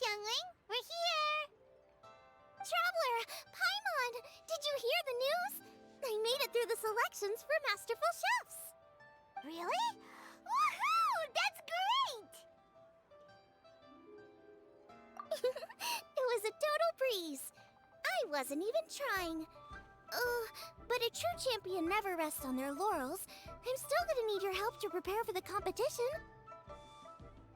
Xiangling. We're here. Traveler, Paimon, did you hear the news? I made it through the selections for Masterful Chefs. Really? Woohoo! That's great! It was a total breeze. I wasn't even trying. But a true champion never rests on their laurels. I'm still gonna need your help to prepare for the competition.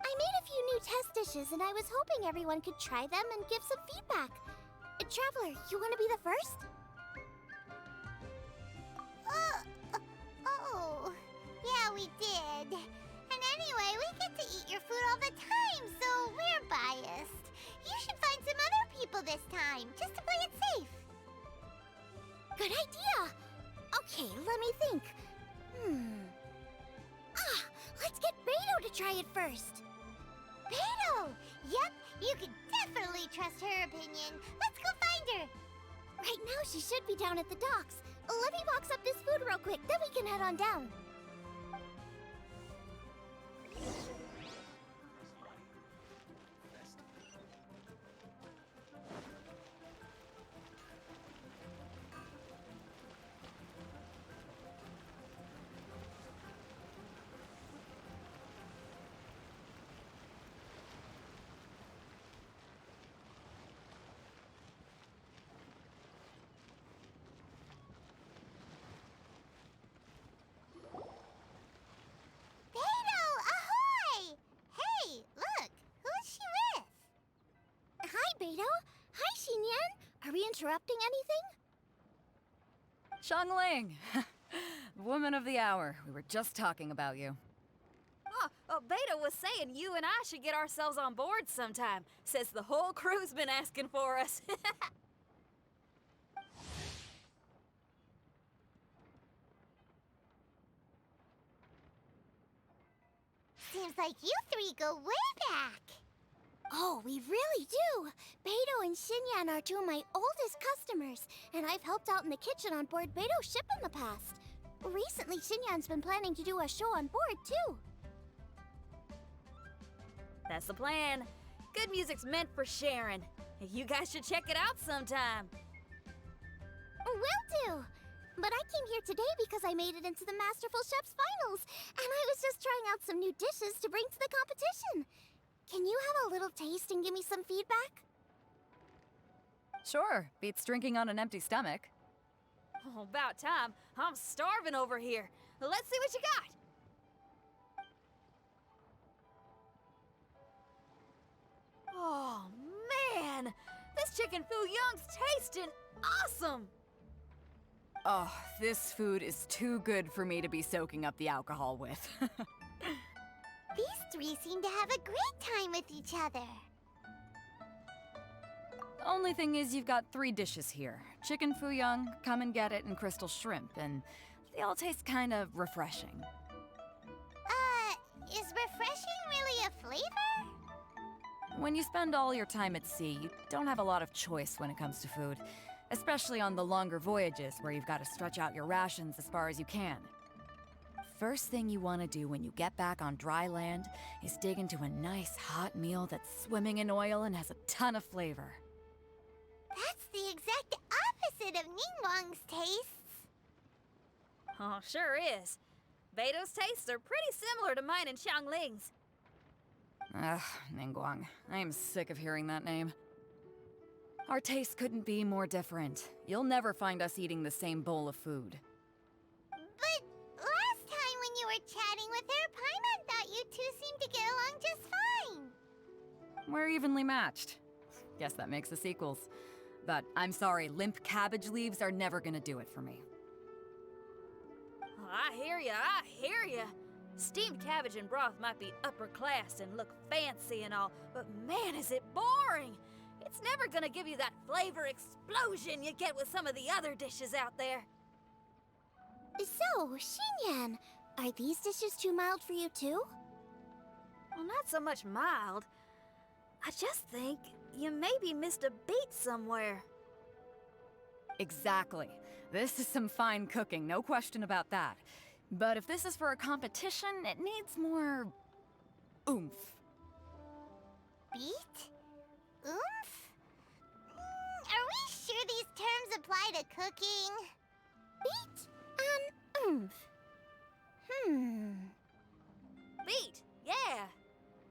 I made a few new test dishes and I was hoping everyone could try them and give some feedback. Traveler, you wanna be the first? Yeah, we did. And anyway, we get to eat your food all the time, so we're biased. You should find some other people this time, just to play it safe. Good idea! Okay, let me think. Let's get Beidou to try it first. Beidou! Yep, you can definitely trust her opinion. Let's go find her. Right now, she should be down at the docks. Let me box up this food real quick, then we can head on down. Interrupting anything? Xiangling! Woman of the hour. We were just talking about you. Beidou was saying you and I should get ourselves on board sometime. Says the whole crew's been asking for us. Seems like you three go way back. Oh, we really do! Beidou and Xinyan are two of my oldest customers, and I've helped out in the kitchen on board Beidou's ship in the past. Recently, Xinyan's been planning to do a show on board, too. That's the plan. Good music's meant for sharing. You guys should check it out sometime. Will do! But I came here today because I made it into the Masterful Chef's finals, and I was just trying out some new dishes to bring to the competition. Can you have a little taste and give me some feedback? Sure, beats drinking on an empty stomach. Oh, about time. I'm starving over here. Let's see what you got. Oh, man! This chicken foo young's tasting awesome! Oh, this food is too good for me to be soaking up the alcohol with. These three seem to have a great time with each other. The only thing is you've got 3 dishes here. Chicken foo young, come and get it, and crystal shrimp, and they all taste kind of refreshing. Is refreshing really a flavor? When you spend all your time at sea, you don't have a lot of choice when it comes to food, especially on the longer voyages where you've got to stretch out your rations as far as you can. First thing you want to do when you get back on dry land is dig into a nice hot meal that's swimming in oil and has a ton of flavor. That's the exact opposite of Ningguang's tastes. Oh, sure is. Beidou's tastes are pretty similar to mine and Xiangling's. Ugh, Ningguang. I am sick of hearing that name. Our tastes couldn't be more different. You'll never find us eating the same bowl of food. But last time when you were chatting with her, Paimon thought you two seemed to get along just fine. We're evenly matched. Guess that makes us equals. But I'm sorry, limp cabbage leaves are never gonna do it for me. Oh, I hear ya. Steamed cabbage and broth might be upper class and look fancy and all, but man, is it boring! It's never gonna give you that flavor explosion you get with some of the other dishes out there. So, Xinyan, are these dishes too mild for you too? Well, not so much mild. I just think you maybe missed a beat somewhere. Exactly. This is some fine cooking, no question about that. But if this is for a competition, it needs more oomph. Beat? Oomph? Are we sure these terms apply to cooking? Beat and oomph. Beat, yeah.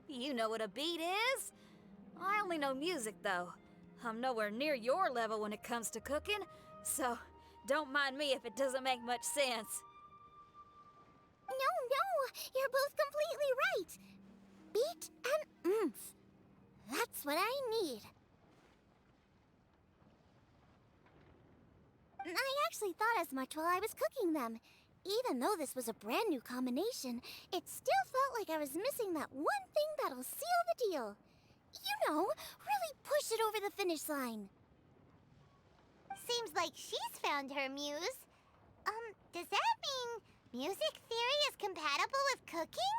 You know what a beat is? I only know music, though. I'm nowhere near your level when it comes to cooking, so don't mind me if it doesn't make much sense. No, you're both completely right. Beat and oomph. That's what I need. I actually thought as much while I was cooking them. Even though this was a brand new combination, it still felt like I was missing that one thing that'll seal the deal. You know, really push it over the finish line. Seems like she's found her muse. Does that mean music theory is compatible with cooking?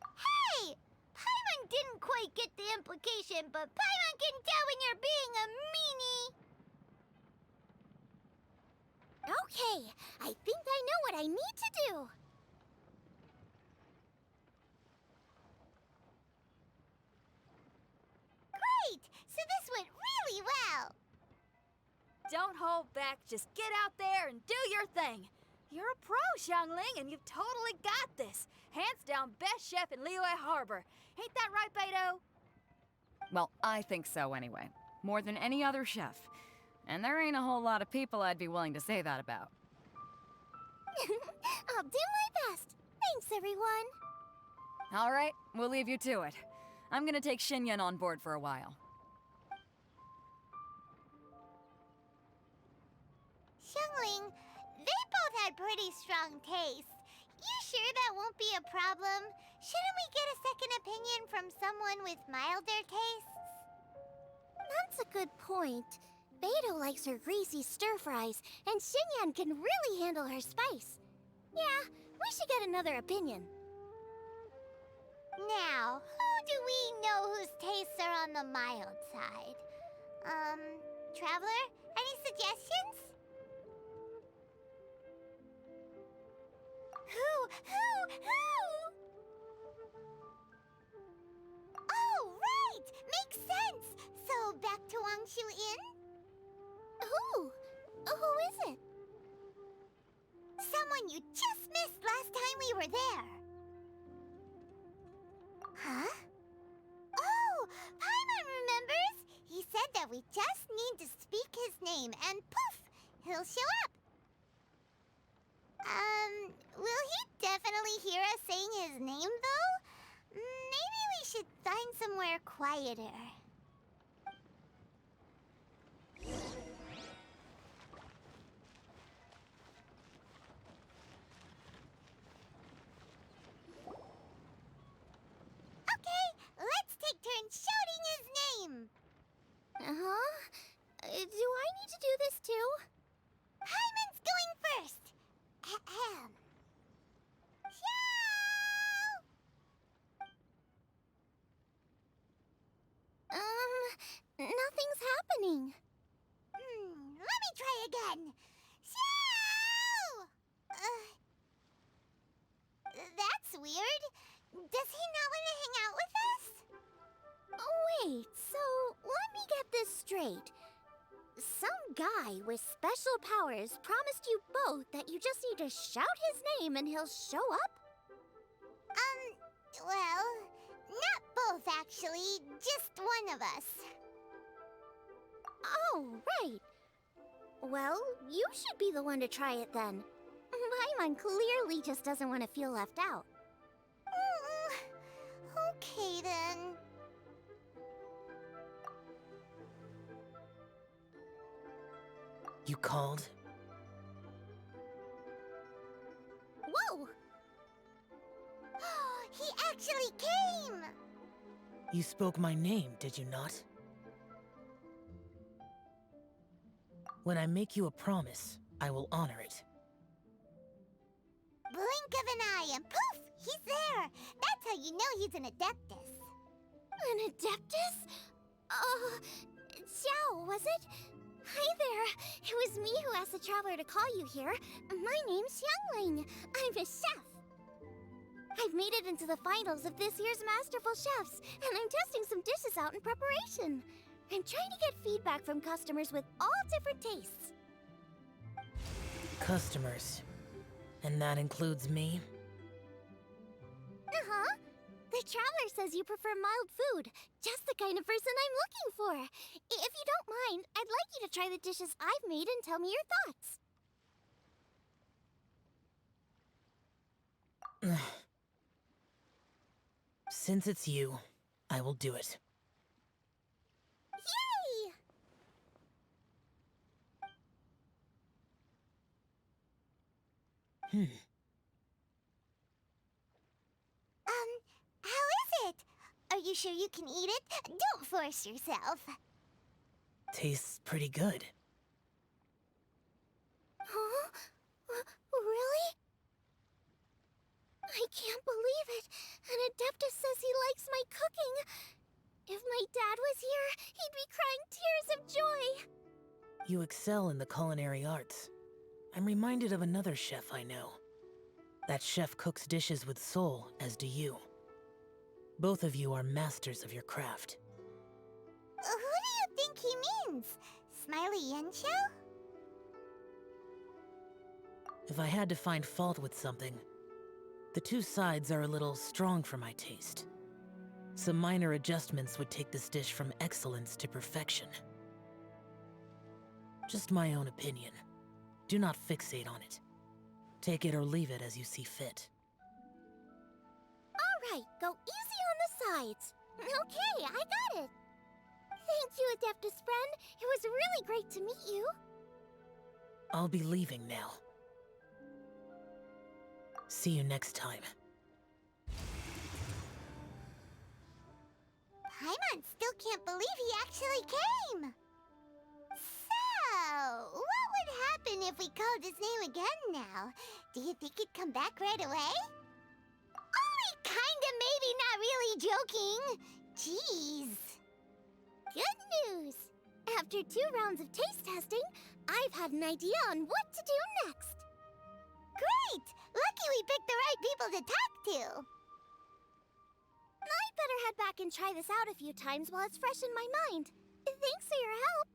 Hey! Paimon didn't quite get the implication, but Paimon can tell when you're being a meanie. Okay, I think I know what I need to do. Great! So this went really well. Don't hold back, just get out there and do your thing. You're a pro, Xiangling, and you've totally got this. Hands down, best chef in Liyue Harbor. Ain't that right, Beto? Well, I think so anyway. More than any other chef. And there ain't a whole lot of people I'd be willing to say that about. I'll do my best. Thanks, everyone. All right, we'll leave you to it. I'm gonna take Xinyan on board for a while. Xiangling, they both had pretty strong tastes. You sure that won't be a problem? Shouldn't we get a second opinion from someone with milder tastes? That's a good point. Beto likes her greasy stir-fries, and Xinyan can really handle her spice. Yeah, we should get another opinion. Now, who do we know whose tastes are on the mild side? Traveler, any suggestions? Who? Oh, right! Makes sense! So, back to Wangshu Inn? Who? Who is it? Someone you just missed last time we were there. Huh? Oh, Paimon remembers! He said that we just need to speak his name and poof, he'll show up. Will he definitely hear us saying his name, though? Maybe we should find somewhere quieter. Okay, let's take turns shouting his name. Do I need to do this too? Hyman's going first. Ahem. Nothing's happening. Let me try again. That's weird. Does he not want to hang out with us? Wait, so let me get this straight. Some guy with special powers promised you both that you just need to shout his name and he'll show up? Well, not both actually, just one of us. Oh, right. Well, you should be the one to try it then. Paimon clearly just doesn't want to feel left out. Okay then. You called? Whoa! He actually came! You spoke my name, did you not? When I make you a promise, I will honor it. Blink of an eye and poof! He's there! That's how you know he's an Adeptus. An Adeptus? Xiao, was it? Hi there. It was me who asked the traveler to call you here. My name's Xiangling. I'm a chef. I've made it into the finals of this year's Masterful Chefs, and I'm testing some dishes out in preparation. I'm trying to get feedback from customers with all different tastes. Customers. And that includes me? Uh-huh. The Traveler says you prefer mild food, just the kind of person I'm looking for. If you don't mind, I'd like you to try the dishes I've made and tell me your thoughts. Since it's you, I will do it. Yay! How is it? Are you sure you can eat it? Don't force yourself. Tastes pretty good. Huh? Really? I can't believe it. An Adeptus says he likes my cooking. If my dad was here, he'd be crying tears of joy. You excel in the culinary arts. I'm reminded of another chef I know. That chef cooks dishes with soul, as do you. Both of you are masters of your craft. Who do you think he means? Smiley Yensho? If I had to find fault with something, the two sides are a little strong for my taste. Some minor adjustments would take this dish from excellence to perfection. Just my own opinion. Do not fixate on it. Take it or leave it as you see fit. Alright, go easy on the sides. Okay, I got it. Thank you, Adeptus friend. It was really great to meet you. I'll be leaving now. See you next time. Paimon still can't believe he actually came. So, what would happen if we called his name again now? Do you think he'd come back right away? Only kinda, maybe, not really joking. Jeez. Good news. After 2 rounds of taste testing, I've had an idea on what to do next. Great! Lucky we picked the right people to talk to. I'd better head back and try this out a few times while it's fresh in my mind. Thanks for your help.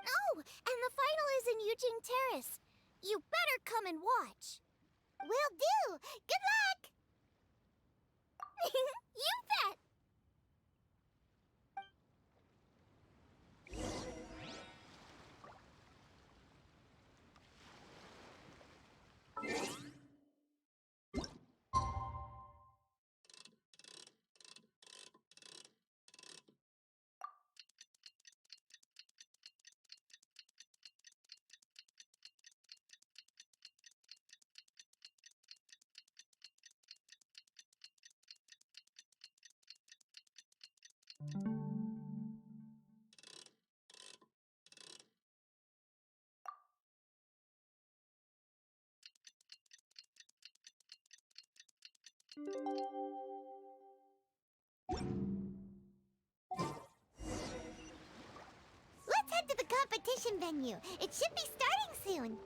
Oh, and the final is in Yujing Terrace. You better come and watch. Will do. Good luck. You bet. Let's head to the competition venue. It should be starting soon.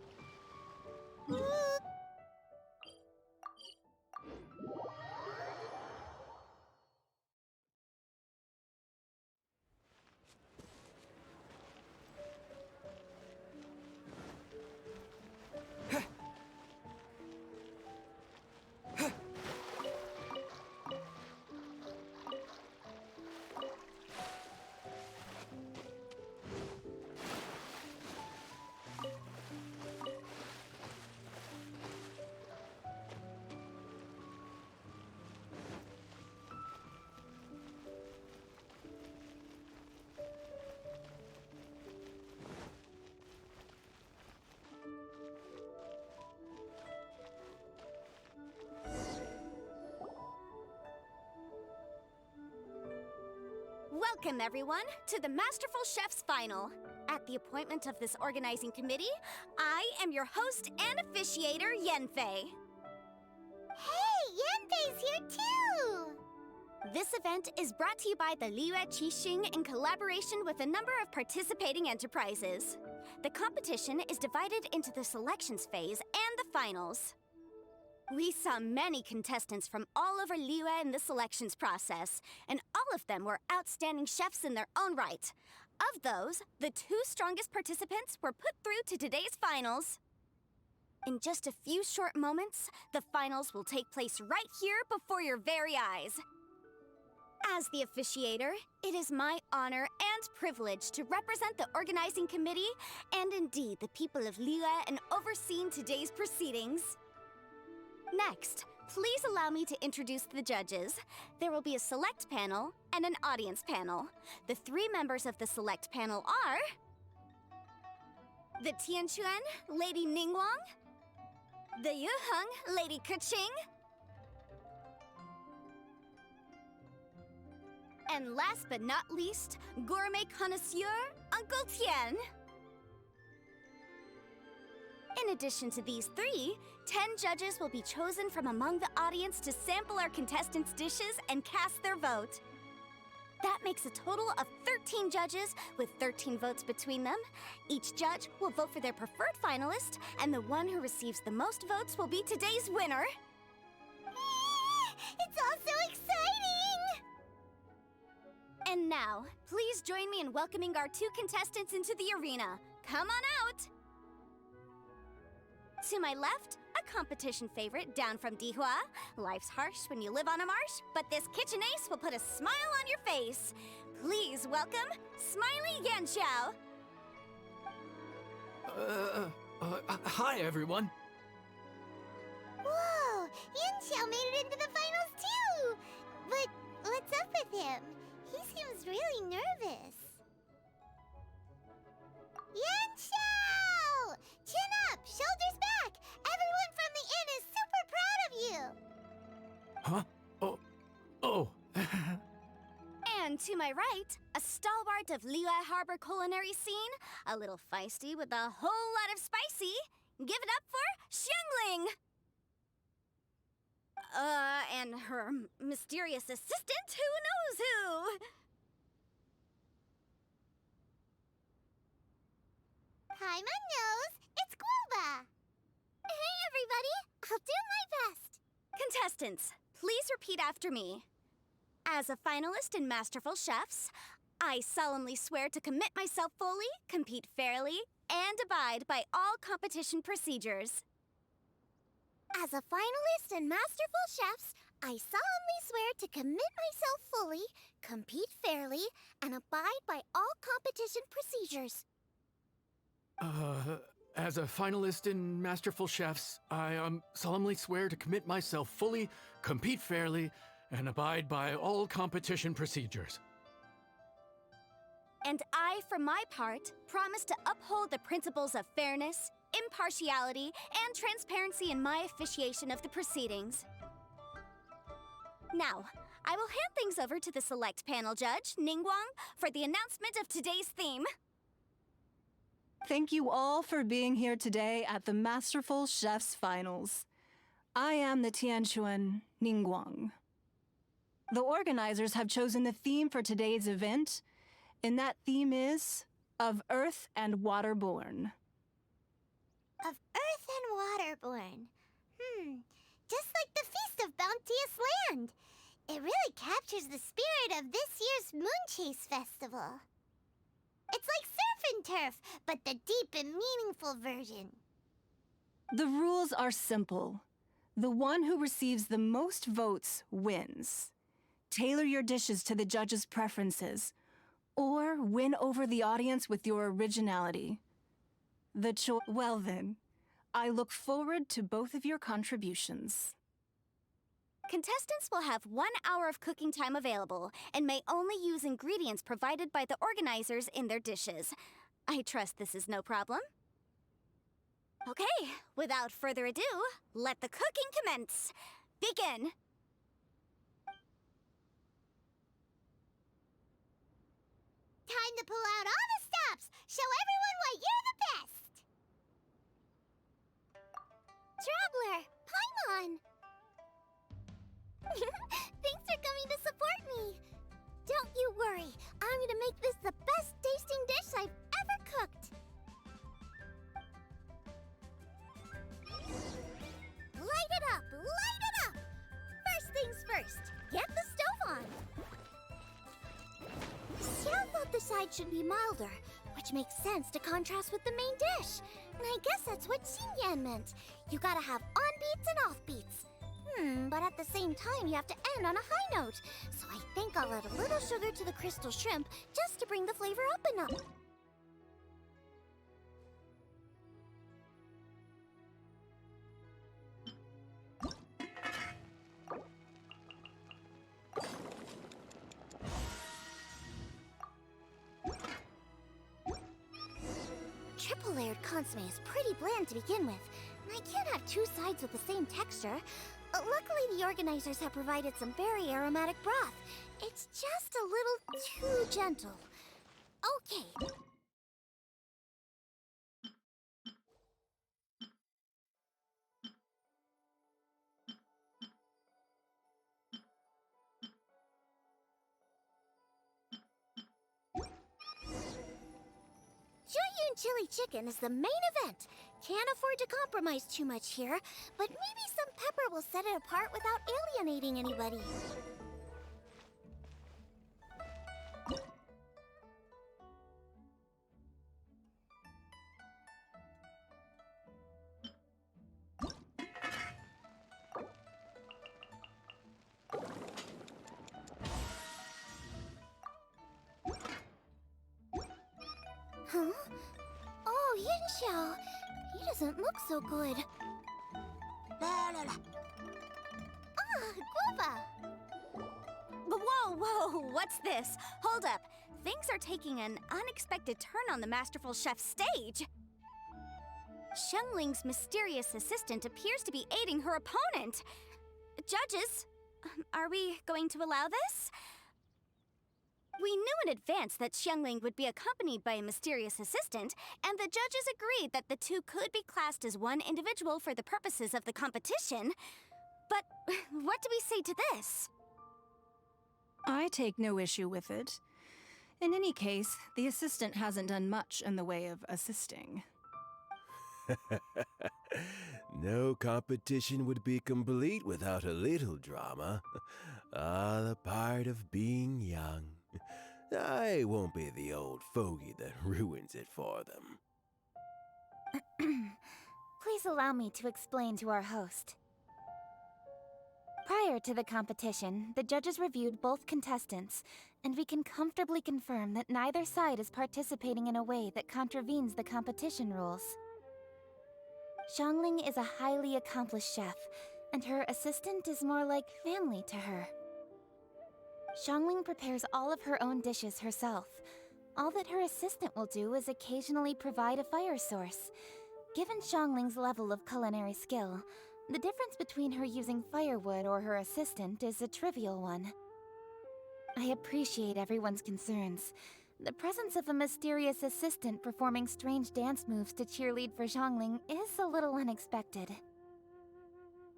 Welcome, everyone, to the Masterful Chef's Final. At the appointment of this organizing committee, I am your host and officiator, Yanfei. Hey, Yanfei's here too! This event is brought to you by the Liyue Qixing in collaboration with a number of participating enterprises. The competition is divided into the selections phase and the finals. We saw many contestants from all over Liyue in the selections process, and all of them were outstanding chefs in their own right. Of those, the 2 strongest participants were put through to today's finals. In just a few short moments, the finals will take place right here before your very eyes. As the officiator, it is my honor and privilege to represent the organizing committee and indeed the people of Liyue in overseeing today's proceedings. Next, please allow me to introduce the judges. There will be a select panel and an audience panel. The 3 members of the select panel are the Tianquan, Lady Ningguang, the Yuheng, Lady Keqing, and last but not least, gourmet connoisseur, Uncle Tian. In addition to these 3, 10 judges will be chosen from among the audience to sample our contestants' dishes and cast their vote. That makes a total of 13 judges with 13 votes between them. Each judge will vote for their preferred finalist, and the one who receives the most votes will be today's winner. It's all so exciting! And now, please join me in welcoming our 2 contestants into the arena. Come on out! To my left, a competition favorite down from Dihua. Life's harsh when you live on a marsh, but this kitchen ace will put a smile on your face. Please welcome Smiley Yanxiao. Hi everyone. Whoa! Yanxiao made it into the finals too! But what's up with him? He seems really nervous. Yanxiao! Chin up! Shoulders back! Everyone from the inn is super proud of you! Huh? Oh. And to my right, a stalwart of Liyue Harbor culinary scene, a little feisty with a whole lot of spicy. Give it up for Xiangling! And her mysterious assistant, who knows who? Paimon knows! It's Guoba! Hey everybody! I'll do my best! Contestants, please repeat after me. As a finalist in Masterful Chefs, I solemnly swear to commit myself fully, compete fairly, and abide by all competition procedures. As a finalist in Masterful Chefs, I solemnly swear to commit myself fully, compete fairly, and abide by all competition procedures. As a finalist in Masterful Chefs, I solemnly swear to commit myself fully, compete fairly, and abide by all competition procedures. And I, for my part, promise to uphold the principles of fairness, impartiality, and transparency in my officiation of the proceedings. Now, I will hand things over to the select panel judge, Ningguang, for the announcement of today's theme. Thank you all for being here today at the Masterful Chefs Finals. I am the Tianquan Ningguang. The organizers have chosen the theme for today's event, and that theme is Of Earth and Waterborn. Of Earth and Waterborn. Just like the Feast of Bounteous Land. It really captures the spirit of this year's Moon Chase Festival. It's like surf and turf, but the deep and meaningful version. The rules are simple. The one who receives the most votes wins. Tailor your dishes to the judges' preferences, or win over the audience with your originality. Well then, I look forward to both of your contributions. Contestants will have 1 hour of cooking time available and may only use ingredients provided by the organizers in their dishes. I trust this is no problem. Okay, without further ado, let the cooking commence. Begin! Time to pull out all the stops! Show everyone why you're the best! Traveler, Paimon! Thanks for coming to support me! Don't you worry, I'm gonna make this the best tasting dish I've ever cooked! Light it up! side should be milder, which makes sense to contrast with the main dish. And I guess that's what Xinyan meant. You gotta have on-beats and off-beats. But at the same time, you have to end on a high note. So I think I'll add a little sugar to the crystal shrimp just to bring the flavor up enough. Triple-layered consomme is pretty bland to begin with, and I can't have two sides with the same texture. Luckily, the organizers have provided some very aromatic broth. It's just a little too gentle. Okay. Jueyun chili chicken is the main event. Can't afford to compromise too much here, but maybe some pepper will set it apart without alienating anybody. Huh? Oh, Yinxiao. He doesn't look so good. Ah, guava! Whoa, what's this? Hold up. Things are taking an unexpected turn on the masterful chef's stage. Xiangling's mysterious assistant appears to be aiding her opponent. Judges, are we going to allow this? We knew in advance that Xiangling would be accompanied by a mysterious assistant, and the judges agreed that the two could be classed as one individual for the purposes of the competition. But what do we say to this? I take no issue with it. In any case, the assistant hasn't done much in the way of assisting. No competition would be complete without a little drama. All a part of being young. I won't be the old fogey that ruins it for them. Please allow me to explain to our host. Prior to the competition, the judges reviewed both contestants, and we can comfortably confirm that neither side is participating in a way that contravenes the competition rules. Xiangling is a highly accomplished chef, and her assistant is more like family to her. Xiangling prepares all of her own dishes herself. All that her assistant will do is occasionally provide a fire source. Given Xiangling's level of culinary skill, the difference between her using firewood or her assistant is a trivial one. I appreciate everyone's concerns. The presence of a mysterious assistant performing strange dance moves to cheerlead for Xiangling is a little unexpected.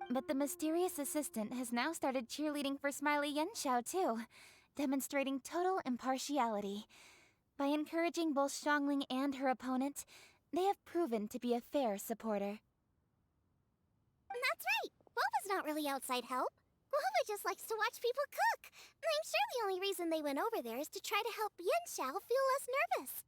But the mysterious assistant has now started cheerleading for Smiley Yenxiao too, demonstrating total impartiality. By encouraging both Xiangling and her opponent, they have proven to be a fair supporter. That's right! Guava's not really outside help. Guava just likes to watch people cook. I'm sure the only reason they went over there is to try to help Yenxiao feel less nervous.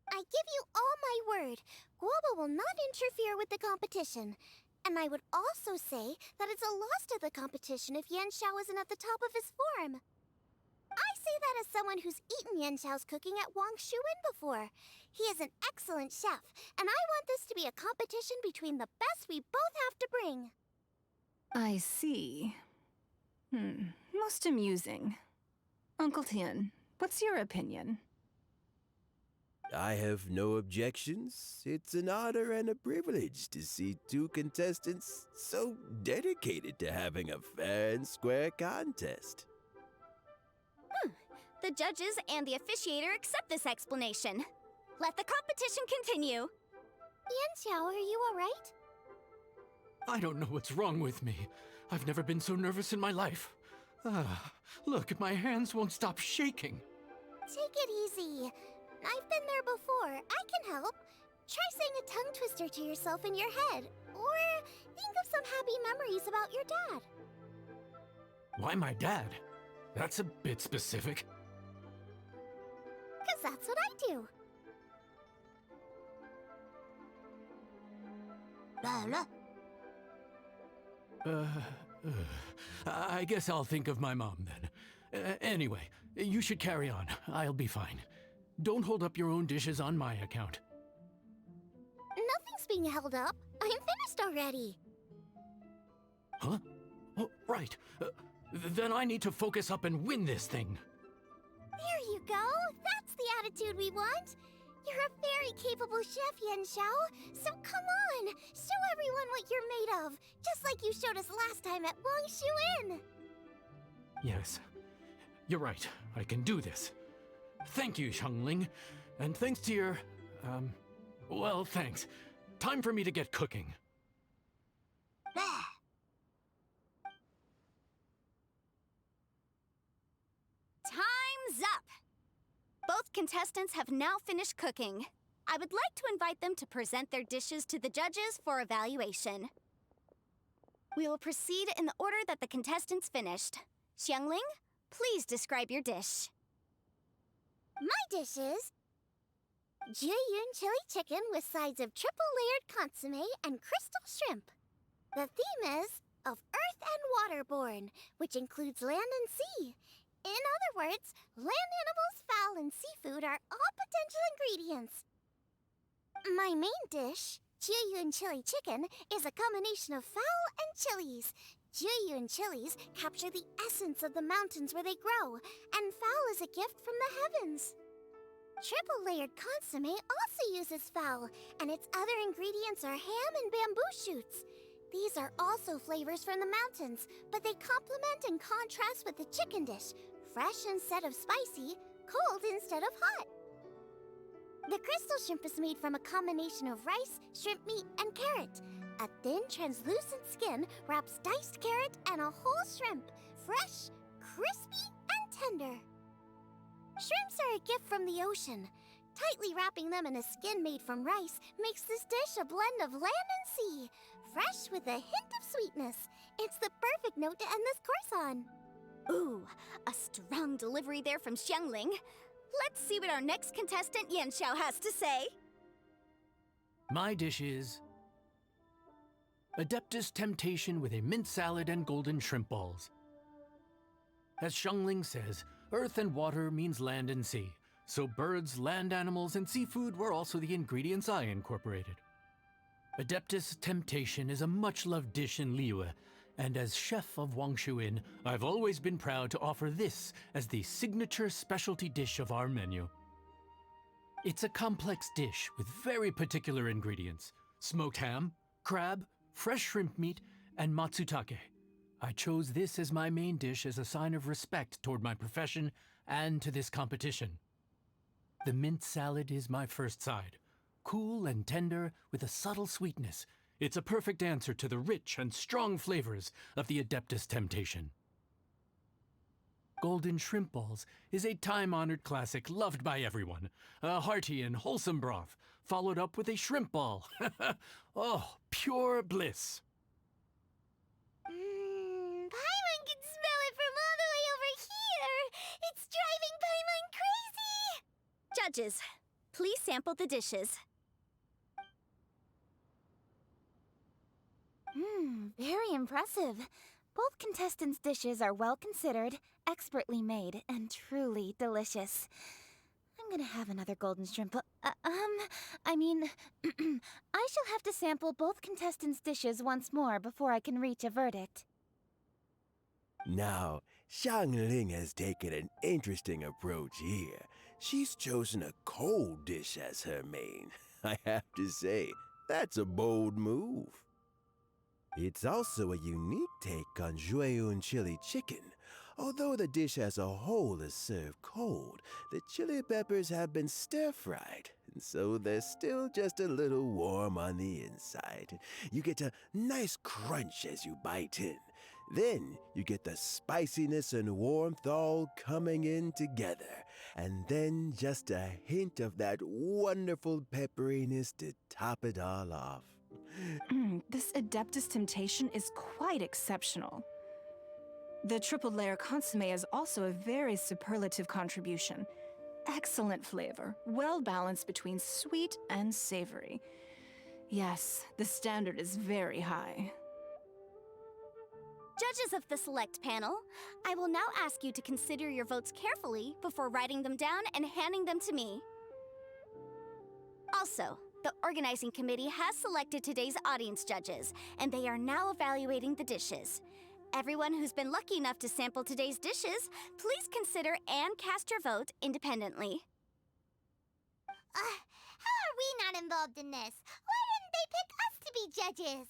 I give you all my word, Guava will not interfere with the competition. And I would also say that it's a loss to the competition if Yenxiao isn't at the top of his form. I say that as someone who's eaten Yenxiao's cooking at Wang Shuwen before. He is an excellent chef, and I want this to be a competition between the best we both have to bring. I see. Most amusing. Uncle Tian, what's your opinion? I have no objections. It's an honor and a privilege to see two contestants so dedicated to having a fair and square contest. The judges and the officiator accept this explanation. Let the competition continue. Yenxiao, are you alright? I don't know what's wrong with me. I've never been so nervous in my life. Look, my hands won't stop shaking. Take it easy. I've been there before. I can help. Try saying a tongue twister to yourself in your head. Or think of some happy memories about your dad. Why my dad? That's a bit specific. 'cause that's what I do. I guess I'll think of my mom then. Anyway, you should carry on. I'll be fine. Don't hold up your own dishes on my account. Nothing's being held up. I'm finished already. Huh? Oh, right. Then I need to focus up and win this thing. There you go. That's the attitude we want. You're a very capable chef, Yanxiao. So come on, show everyone what you're made of, just like you showed us last time at Wangshuin. Yes, you're right. I can do this. Thank you, Xiangling. And thanks to your, well, thanks. Time for me to get cooking. Time's up! Both contestants have now finished cooking. I would like to invite them to present their dishes to the judges for evaluation. We will proceed in the order that the contestants finished. Xiangling, please describe your dish. My dish is Jiyun chili chicken with sides of triple-layered consommé and crystal shrimp. The theme is of earth and waterborne, which includes land and sea. In other words, land animals, fowl, and seafood are all potential ingredients. My main dish, Jiyun chili chicken, is a combination of fowl and chilies. Jiyun chilies capture the essence of the mountains where they grow, and fowl is a gift from the heavens. Triple-layered consommé also uses fowl, and its other ingredients are ham and bamboo shoots. These are also flavors from the mountains, but they complement and contrast with the chicken dish, fresh instead of spicy, cold instead of hot. The crystal shrimp is made from a combination of rice, shrimp meat, and carrot. A thin, translucent skin wraps diced carrot and a whole shrimp, fresh, crispy, and tender. Shrimps are a gift from the ocean. Tightly wrapping them in a skin made from rice makes this dish a blend of land and sea, fresh with a hint of sweetness. It's the perfect note to end this course on. Ooh, a strong delivery there from Xiangling. Let's see what our next contestant Yanxiao has to say. My dish is Adeptus Temptation with a mint salad and golden shrimp balls. As Xiangling says, earth and water means land and sea, so birds, land animals, and seafood were also the ingredients I incorporated. Adeptus Temptation is a much-loved dish in Liyue, and as chef of Wangshuin, I've always been proud to offer this as the signature specialty dish of our menu. It's a complex dish with very particular ingredients: smoked ham, crab, fresh shrimp meat, and matsutake. I chose this as my main dish as a sign of respect toward my profession and to this competition. The mint salad is my first side. Cool and tender with a subtle sweetness, it's a perfect answer to the rich and strong flavors of the Adeptus Temptation. Golden shrimp balls is a time-honored classic loved by everyone. A hearty and wholesome broth, followed up with a shrimp ball. Oh, pure bliss. Paimon can smell it from all the way over here. It's driving Paimon crazy. Judges, please sample the dishes. Very impressive. Both contestants' dishes are well considered, expertly made, and truly delicious. I'm gonna have another golden shrimp. I shall have to sample both contestants' dishes once more before I can reach a verdict. Now, Xiangling has taken an interesting approach here. She's chosen a cold dish as her main. I have to say, that's a bold move. It's also a unique take on Jueyun chili chicken. Although the dish as a whole is served cold, the chili peppers have been stir-fried, and so they're still just a little warm on the inside. You get a nice crunch as you bite in. Then you get the spiciness and warmth all coming in together, and then just a hint of that wonderful pepperiness to top it all off. This Adeptus Temptation is quite exceptional. The triple layer consomme is also a very superlative contribution. excellent flavor, well balanced between sweet and savory. Yes, the standard is very high. Judges of the select panel, I will now ask you to consider your votes carefully before writing them down and handing them to me. Also, the organizing committee has selected today's audience judges, and they are now evaluating the dishes. Everyone who's been lucky enough to sample today's dishes, please consider and cast your vote independently. How are we not involved in this? Why didn't they pick us to be judges?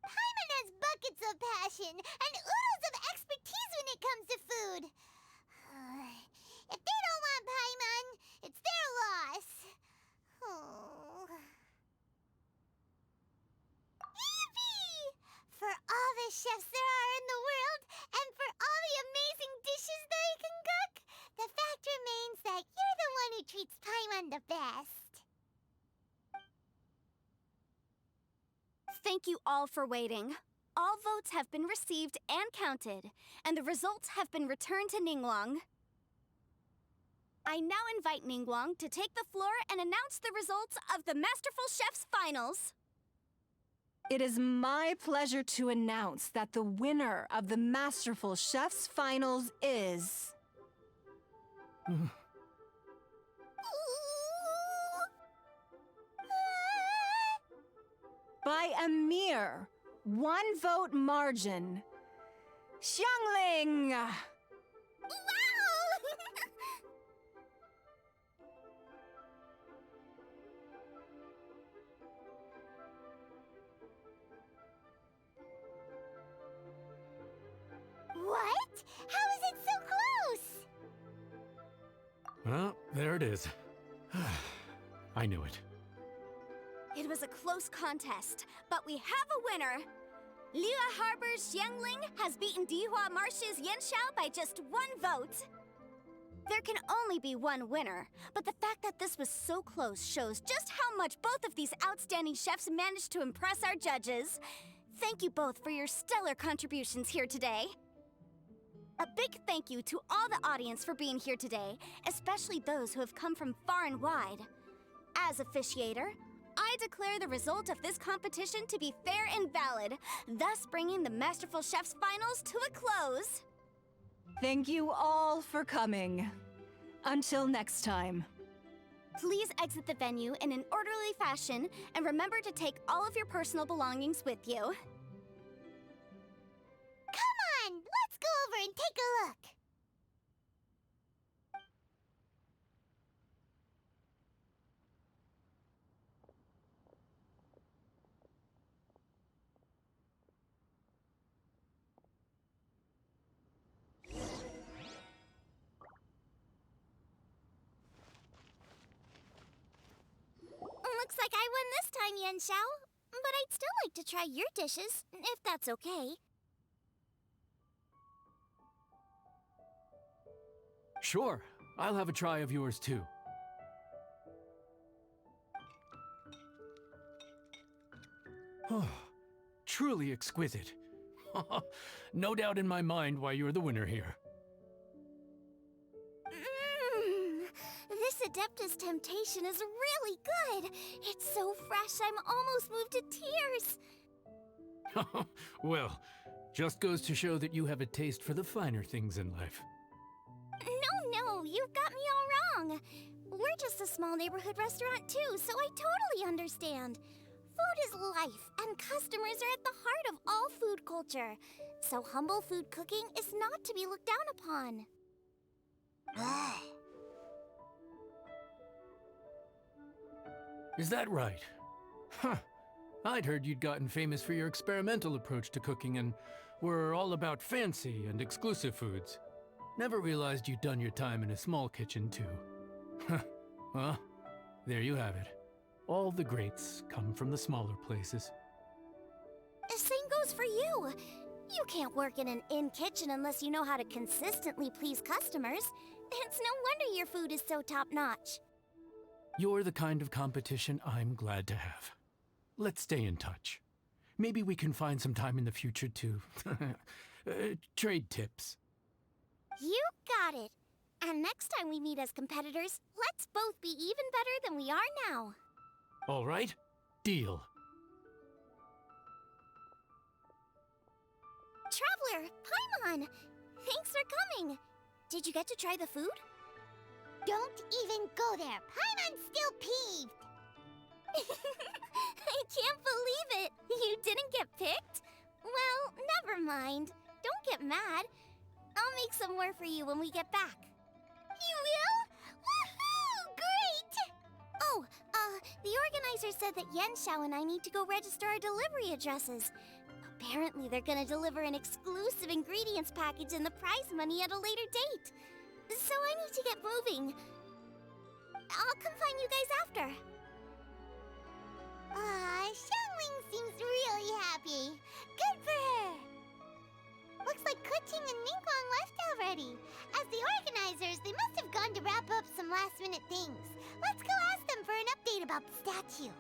Paimon has buckets of passion and oodles of expertise when it comes to food. If they don't want Paimon, it's their loss. Oh. Yippee! For all the chefs there are in the world, and for all the amazing dishes they can cook, the fact remains that you're the one who treats Paimon the best. Thank you all for waiting. All votes have been received and counted, and the results have been returned to Ningguang. I now invite Ningguang to take the floor and announce the results of the Masterful Chef's Finals. It is my pleasure to announce that the winner of the Masterful Chef's Finals is... by a mere 1 vote margin, Xiangling! Wow! What? How is it so close? Well, there it is. I knew it. It was a close contest, but we have a winner. Liyue Harbor's Xiangling has beaten Dihua Marsh's Yanxiao by just 1 vote. There can only be one winner, but the fact that this was so close shows just how much both of these outstanding chefs managed to impress our judges. Thank you both for your stellar contributions here today. A big thank you to all the audience for being here today, especially those who have come from far and wide. As officiator, I declare the result of this competition to be fair and valid, thus bringing the Masterful Chef's Finals to a close. Thank you all for coming. Until next time. Please exit the venue in an orderly fashion, and remember to take all of your personal belongings with you. Come on, let's go over and take a look. Looks like I won this time, Yanxiao. But I'd still like to try your dishes, if that's okay. Sure, I'll have a try of yours too. Truly exquisite. No doubt in my mind why you're the winner here. This Adeptus Temptation is really good. It's so fresh, I'm almost moved to tears. Well, just goes to show that you have a taste for the finer things in life. No, you've got me all wrong. We're just a small neighborhood restaurant too, so I totally understand. Food is life, and customers are at the heart of all food culture. So humble food cooking is not to be looked down upon. Is that right? Huh. I'd heard you'd gotten famous for your experimental approach to cooking and were all about fancy and exclusive foods. Never realized you'd done your time in a small kitchen, too. Well, there you have it. All the greats come from the smaller places. The same goes for you. You can't work in an inn kitchen unless you know how to consistently please customers. It's no wonder your food is so top-notch. You're the kind of competition I'm glad to have. Let's stay in touch. Maybe we can find some time in the future to trade tips. You got it. And next time we meet as competitors, let's both be even better than we are now. All right, deal. Traveler, Paimon! Thanks for coming. Did you get to try the food? Don't even go there. Paimon's still peeved. I can't believe it! You didn't get picked? Well, never mind. Don't get mad. I'll make some more for you when we get back. You will? Woohoo! Great! Oh, the organizer said that Yenshao and I need to go register our delivery addresses. Apparently they're gonna deliver an exclusive ingredients package and the prize money at a later date. So I need to get moving. I'll come find you guys after. Xiangling seems really happy. Good for her. Looks like Kuching and Ningguang left already. As the organizers, they must have gone to wrap up some last-minute things. Let's go ask them for an update about the statue.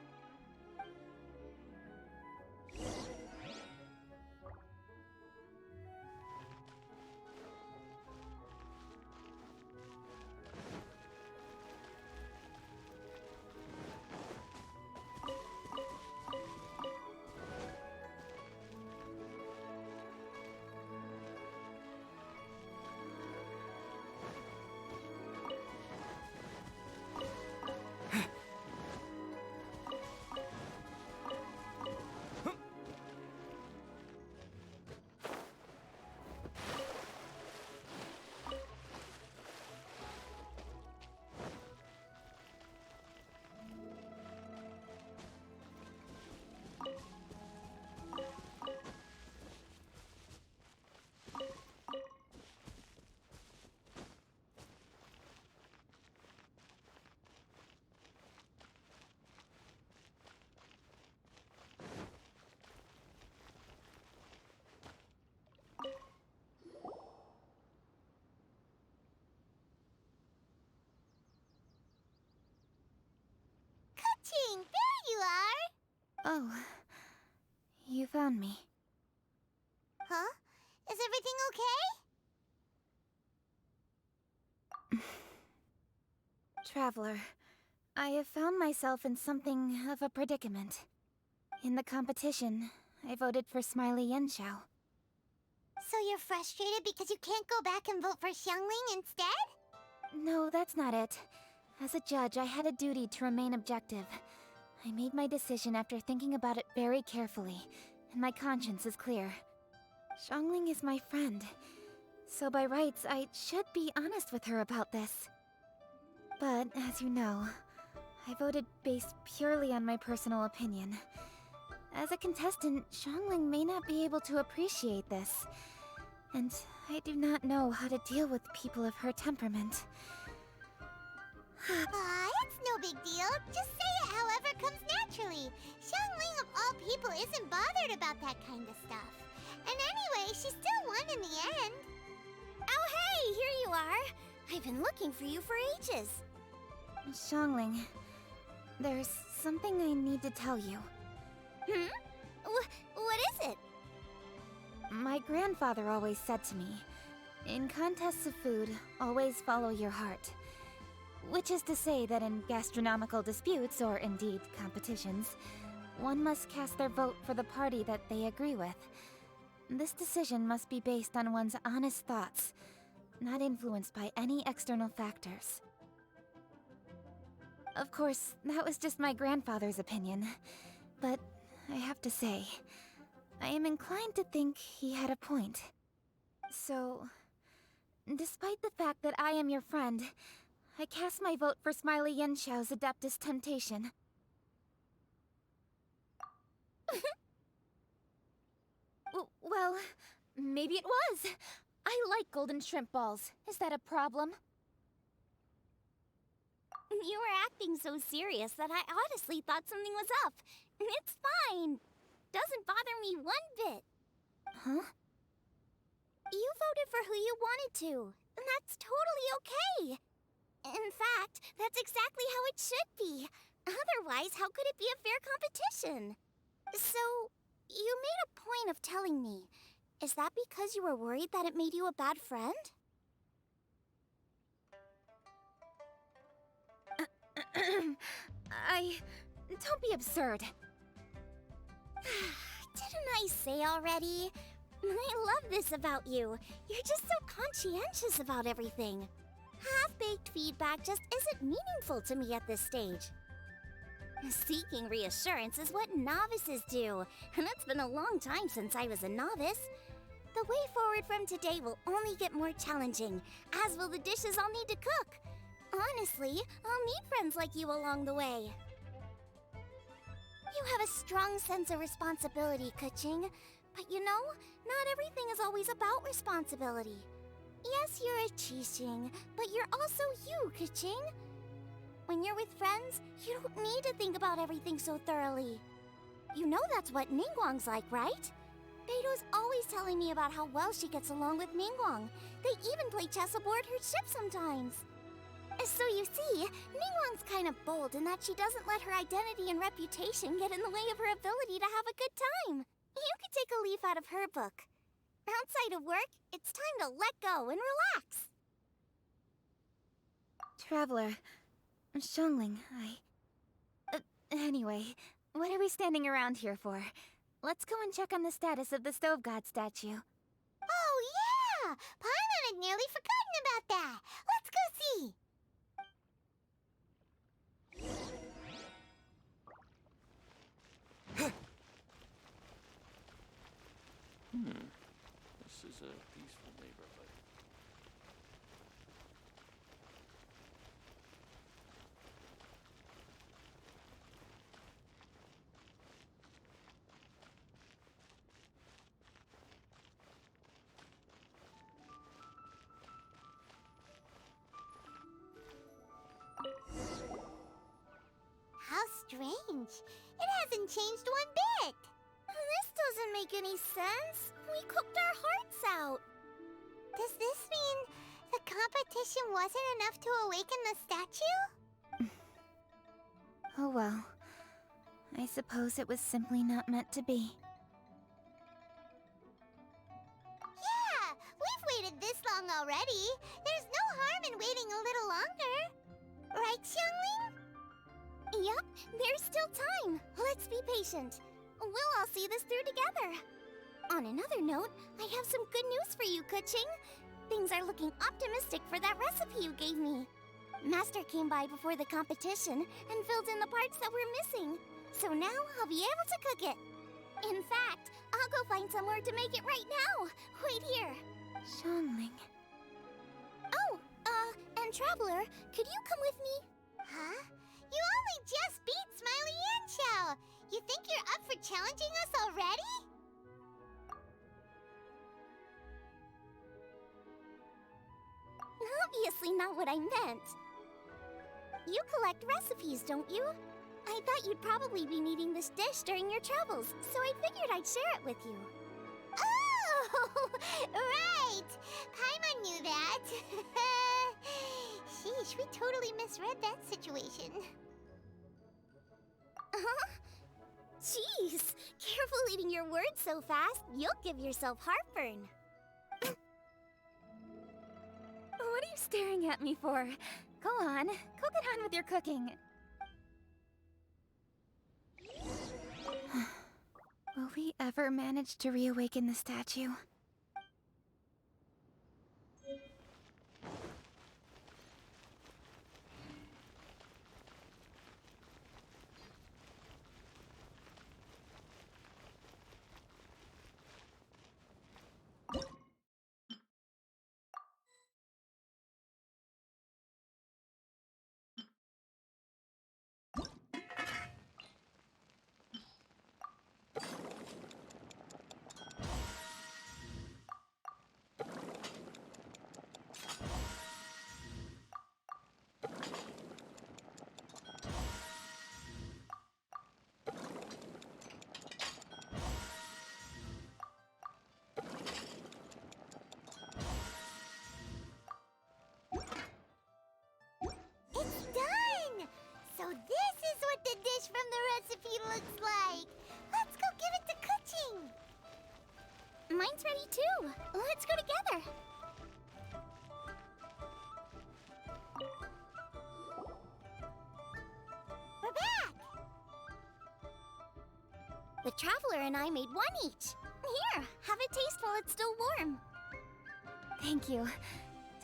Kuching, there you are! Oh, you found me. Huh? Is everything okay? Traveler, I have found myself in something of a predicament. In the competition, I voted for Smiley Yenshao. So you're frustrated because you can't go back and vote for Xiangling instead? No, that's not it. As a judge, I had a duty to remain objective. I made my decision after thinking about it very carefully, and my conscience is clear. Xiangling is my friend, so by rights, I should be honest with her about this. But, as you know, I voted based purely on my personal opinion. As a contestant, Xiangling may not be able to appreciate this, and I do not know how to deal with people of her temperament. It's no big deal. Just say it however comes naturally. Xiangling of all people isn't bothered about that kind of stuff. And anyway, she still won in the end. Oh hey, here you are! I've been looking for you for ages. Xiangling, there's something I need to tell you. What is it? My grandfather always said to me, in contests of food, always follow your heart. Which is to say that in gastronomical disputes, or indeed competitions, one must cast their vote for the party that they agree with. This decision must be based on one's honest thoughts, not influenced by any external factors. Of course, that was just my grandfather's opinion, but I have to say, I am inclined to think he had a point. So, despite the fact that I am your friend, I cast my vote for Smiley Yenshao's Adeptus Temptation. Well, maybe it was. I like golden shrimp balls. Is that a problem? You were acting so serious that I honestly thought something was up. It's fine. Doesn't bother me one bit. Huh? You voted for who you wanted to, and that's totally okay. In fact, that's exactly how it should be. Otherwise, how could it be a fair competition? So, you made a point of telling me. Is that because you were worried that it made you a bad friend? Don't be absurd. Didn't I say already? I love this about you. You're just so conscientious about everything. Half-baked feedback just isn't meaningful to me at this stage. Seeking reassurance is what novices do, and it's been a long time since I was a novice. The way forward from today will only get more challenging, as will the dishes I'll need to cook. Honestly, I'll need friends like you along the way. You have a strong sense of responsibility, Kuching. But you know, not everything is always about responsibility. Yes, you're a Qixing, but you're also you, Kuching. When you're with friends, you don't need to think about everything so thoroughly. You know that's what Ningguang's like, right? Beto's always telling me about how well she gets along with Ningguang. They even play chess aboard her ship sometimes. So you see, Ningguang's kind of bold in that she doesn't let her identity and reputation get in the way of her ability to have a good time. You could take a leaf out of her book. Outside of work, it's time to let go and relax. Traveler, Xiangling, anyway, what are we standing around here for? Let's go and check on the status of the Stove God statue. Oh yeah! Paimon had nearly forgotten about that. Let's go see. This is a peaceful neighborhood. How strange. It hasn't changed one bit. This doesn't make any sense. We cooked our hearts out. Does this mean the competition wasn't enough to awaken the statue? Oh well. I suppose it was simply not meant to be. Yeah, we've waited this long already. There's no harm in waiting a little longer. Right, Xiangling? Yup, there's still time. Let's be patient. We'll all see this through together. On another note, I have some good news for you, Kuching. Things are looking optimistic for that recipe you gave me. Master came by before the competition and filled in the parts that were missing. So now I'll be able to cook it. In fact, I'll go find somewhere to make it right now. Wait here. Xiangling. Oh, and Traveler, could you come with me? Huh? You only just beat Smiley and Xiao. You think you're up for challenging us already? Obviously not what I meant. You collect recipes, don't you? I thought you'd probably be needing this dish during your travels, so I figured I'd share it with you. Oh, right! Paimon knew that. Sheesh, we totally misread that situation. Jeez, careful eating your words so fast. You'll give yourself heartburn. What are you staring at me for? Go on, go get on with your cooking. Will we ever manage to reawaken the statue? It's done! So this is what the dish from the recipe looks like. Let's go give it to Kuching. Mine's ready too. Let's go together. The Traveler and I made one each. Here, have a taste while it's still warm. Thank you.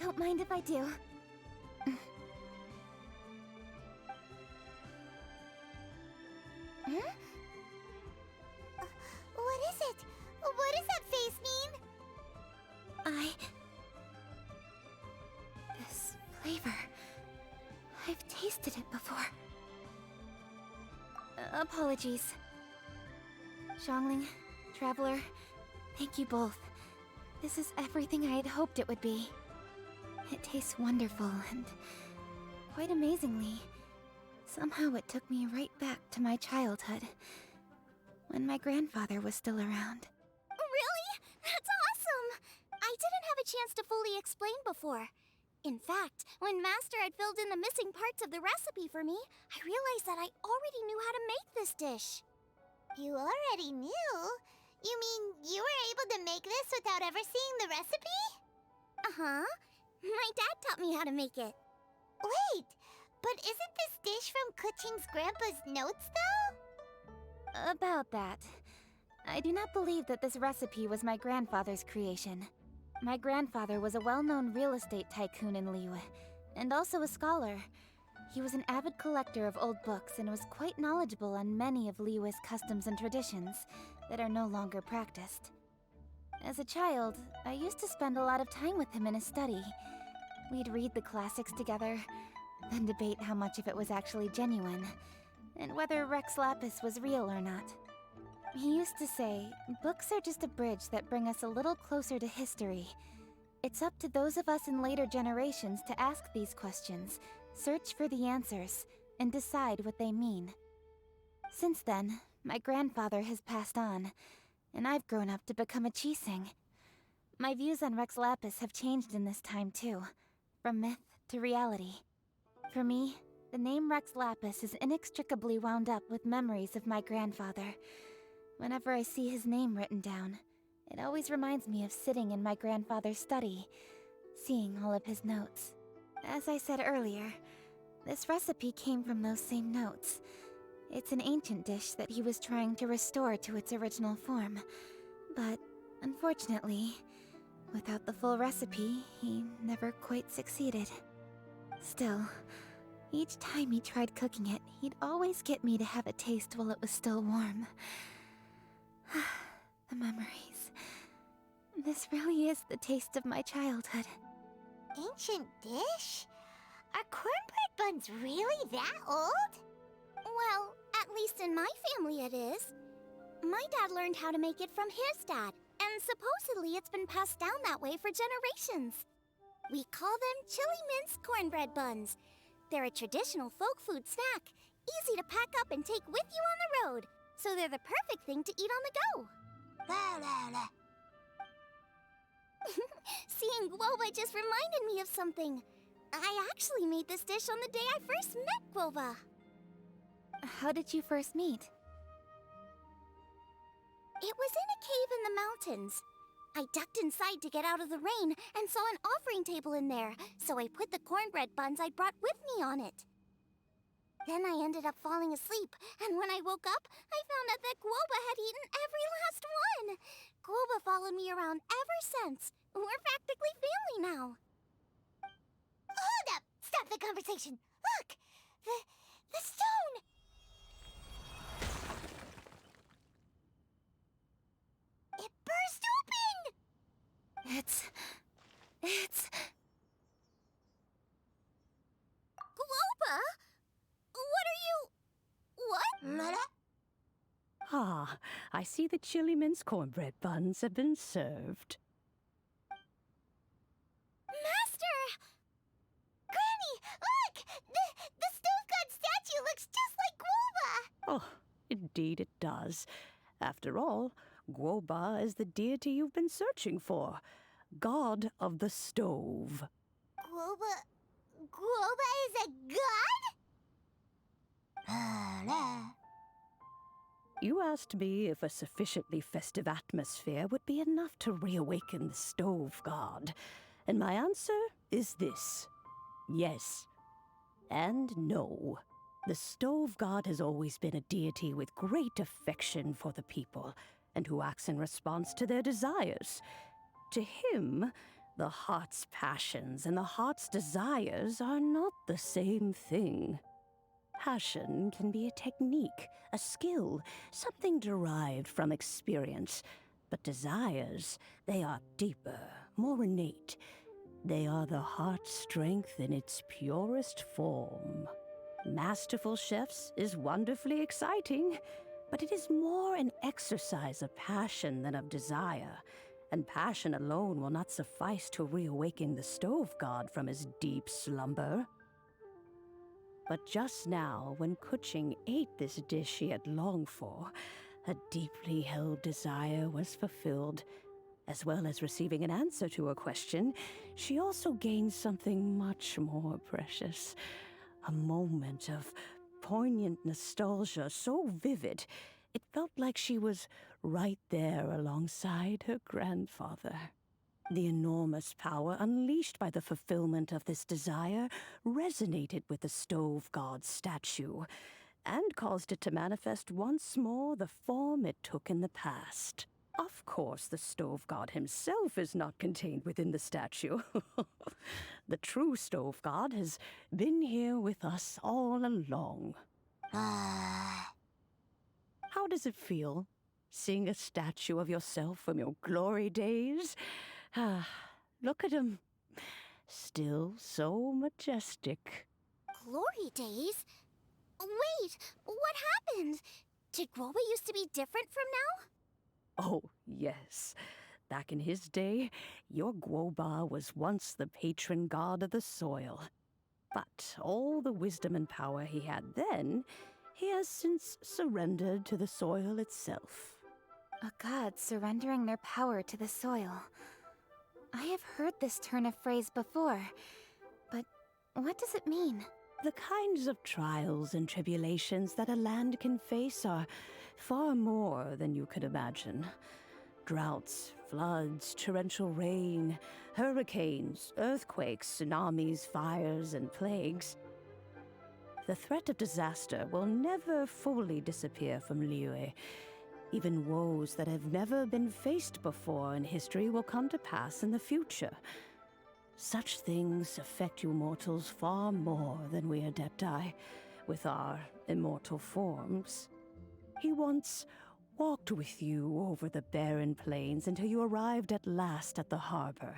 Don't mind if I do. Huh? What is it? What does that face mean? This flavor... I've tasted it before. Apologies. Xiangling, Traveler, thank you both. This is everything I had hoped it would be. It tastes wonderful and... quite amazingly, somehow it took me right back to my childhood, when my grandfather was still around. Really? That's awesome! I didn't have a chance to fully explain before. In fact, when Master had filled in the missing parts of the recipe for me, I realized that I already knew how to make this dish. You already knew? You mean you were able to make this without ever seeing the recipe? Uh-huh. My dad taught me how to make it. Wait, but isn't this dish from Kuching's grandpa's notes, though? About that. I do not believe that this recipe was my grandfather's creation. My grandfather was a well-known real estate tycoon in Liyue, and also a scholar. He was an avid collector of old books and was quite knowledgeable on many of Liyue's customs and traditions that are no longer practiced. As a child, I used to spend a lot of time with him in his study. We'd read the classics together, then debate how much of it was actually genuine, and whether Rex Lapis was real or not. He used to say, books are just a bridge that bring us a little closer to history. It's up to those of us in later generations to ask these questions, search for the answers, and decide what they mean. Since then, my grandfather has passed on, and I've grown up to become a Chising. My views on Rex Lapis have changed in this time too, from myth to reality. For me, the name Rex Lapis is inextricably wound up with memories of my grandfather. Whenever I see his name written down, it always reminds me of sitting in my grandfather's study, seeing all of his notes. As I said earlier, this recipe came from those same notes. It's an ancient dish that he was trying to restore to its original form. But, unfortunately, without the full recipe, he never quite succeeded. Still, each time he tried cooking it, he'd always get me to have a taste while it was still warm. The memories. This really is the taste of my childhood. Ancient dish? Are cornbread buns really that old? Well, at least in my family it is. My dad learned how to make it from his dad, and supposedly it's been passed down that way for generations. We call them chili mince cornbread buns. They're a traditional folk food snack, easy to pack up and take with you on the road. So they're the perfect thing to eat on the go. La la la. Seeing guoba just reminded me of something. I actually made this dish on the day I first met guoba. How did you first meet? It was in a cave in the mountains. I ducked inside to get out of the rain and saw an offering table in there, so I put the cornbread buns I'd brought with me on it. Then I ended up falling asleep, and when I woke up, I found out that guoba had eaten every last one. Guoba followed me around ever since. We're practically family now. Hold up! Stop the conversation! Look! The stone! It burst open! It's... Guoba? What? Ah, I see the chili mince cornbread buns have been served. Master! Granny, look! The stove god statue looks just like Guoba! Oh, indeed it does. After all, Guoba is the deity you've been searching for, god of the stove. Guoba is a god? You asked me if a sufficiently festive atmosphere would be enough to reawaken the stove god, and my answer is this. Yes and no. The stove god has always been a deity with great affection for the people, and who acts in response to their desires. To him, the heart's passions and the heart's desires are not the same thing. Passion can be a technique, a skill, something derived from experience. But desires, they are deeper, more innate. They are the heart's strength in its purest form. Masterful chefs is wonderfully exciting, but it is more an exercise of passion than of desire, and passion alone will not suffice to reawaken the stove god from his deep slumber. But just now, when Kuching ate this dish she had longed for, a deeply held desire was fulfilled. As well as receiving an answer to her question, she also gained something much more precious. A moment of poignant nostalgia so vivid, it felt like she was right there alongside her grandfather. The enormous power unleashed by the fulfillment of this desire resonated with the stove god's statue, and caused it to manifest once more the form it took in the past. Of course, the stove god himself is not contained within the statue. The true stove god has been here with us all along. How does it feel, seeing a statue of yourself from your glory days? Look at him. Still so majestic. Glory days? Wait, what happened? Did Groba used to be different from now? Oh, yes. Back in his day, your Guoba was once the patron god of the soil. But all the wisdom and power he had then, he has since surrendered to the soil itself. A god surrendering their power to the soil. I have heard this turn of phrase before, but what does it mean? The kinds of trials and tribulations that a land can face are far more than you could imagine. Droughts, floods, torrential rain, hurricanes, earthquakes, tsunamis, fires, and plagues. The threat of disaster will never fully disappear from Liyue. Even woes that have never been faced before in history will come to pass in the future. Such things affect you mortals far more than we Adepti, with our immortal forms. He once walked with you over the barren plains until you arrived at last at the harbor.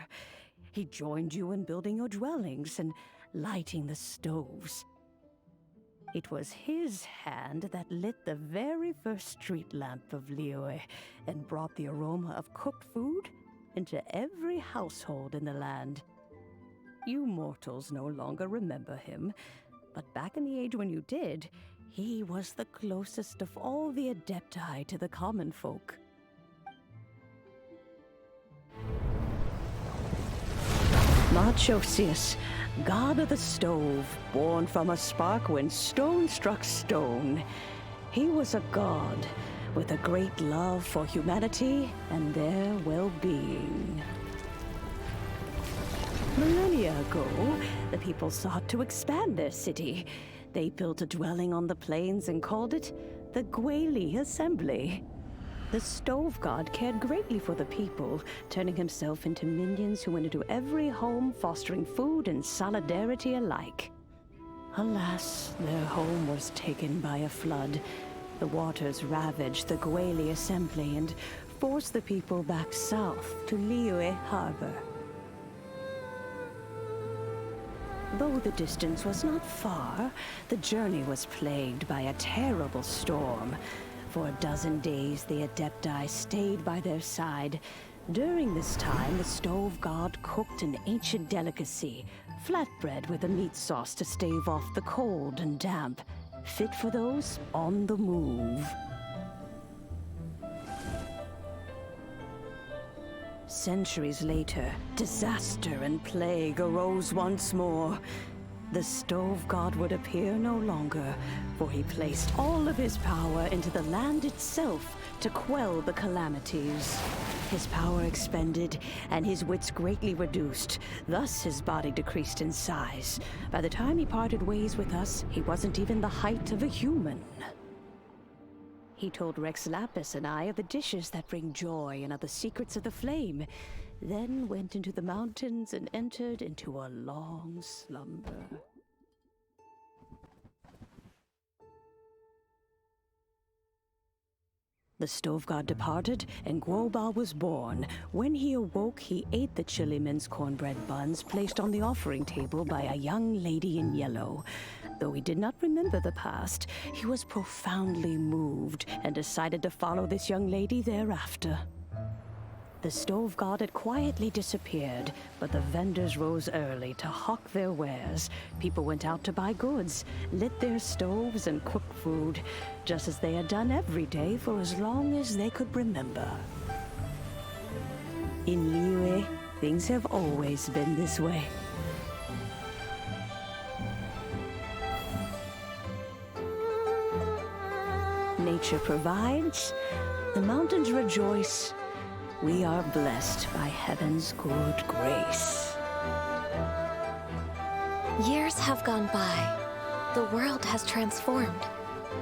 He joined you in building your dwellings and lighting the stoves. It was his hand that lit the very first street lamp of Liyue and brought the aroma of cooked food into every household in the land. You mortals no longer remember him, but back in the age when you did, he was the closest of all the Adepti to the common folk. Marchosius, god of the stove, born from a spark when stone struck stone. He was a god with a great love for humanity and their well-being. Millennia ago, the people sought to expand their city. They built a dwelling on the plains and called it the Guili Assembly. The stove god cared greatly for the people, turning himself into minions who went into every home, fostering food and solidarity alike. Alas, their home was taken by a flood. The waters ravaged the Guili Assembly and forced the people back south to Liyue Harbor. Though the distance was not far, the journey was plagued by a terrible storm. For a dozen days, the Adepti stayed by their side. During this time, the stove god cooked an ancient delicacy, flatbread with a meat sauce to stave off the cold and damp, fit for those on the move. Centuries later, disaster and plague arose once more. the stove god would appear no longer, for he placed all of his power into the land itself to quell the calamities. His power expended, and his wits greatly reduced. Thus his body decreased in size. By the time he parted ways with us, he wasn't even the height of a human. He told Rex Lapis and I of the dishes that bring joy and of the secrets of the flame, then went into the mountains and entered into a long slumber. The stove god departed, and Guoba was born. When he awoke, he ate the chili mince cornbread buns placed on the offering table by a young lady in yellow. Though he did not remember the past, he was profoundly moved and decided to follow this young lady thereafter. The stove god had quietly disappeared, but the vendors rose early to hawk their wares. People went out to buy goods, lit their stoves, and cooked food, just as they had done every day for as long as they could remember. In Liyue, things have always been this way. Nature provides, the mountains rejoice. We are blessed by heaven's good grace. Years have gone by. The world has transformed,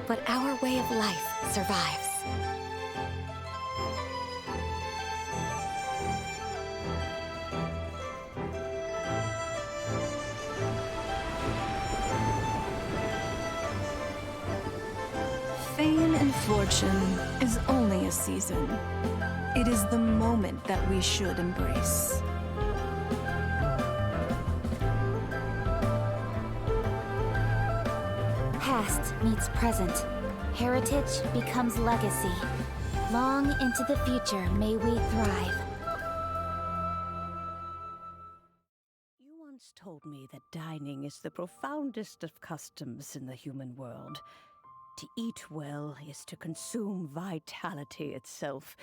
but our way of life survives. Fame and fortune is only a season. It is the moment that we should embrace. Past meets present. Heritage becomes legacy. Long into the future may we thrive. You once told me that dining is the profoundest of customs in the human world. To eat well is to consume vitality itself,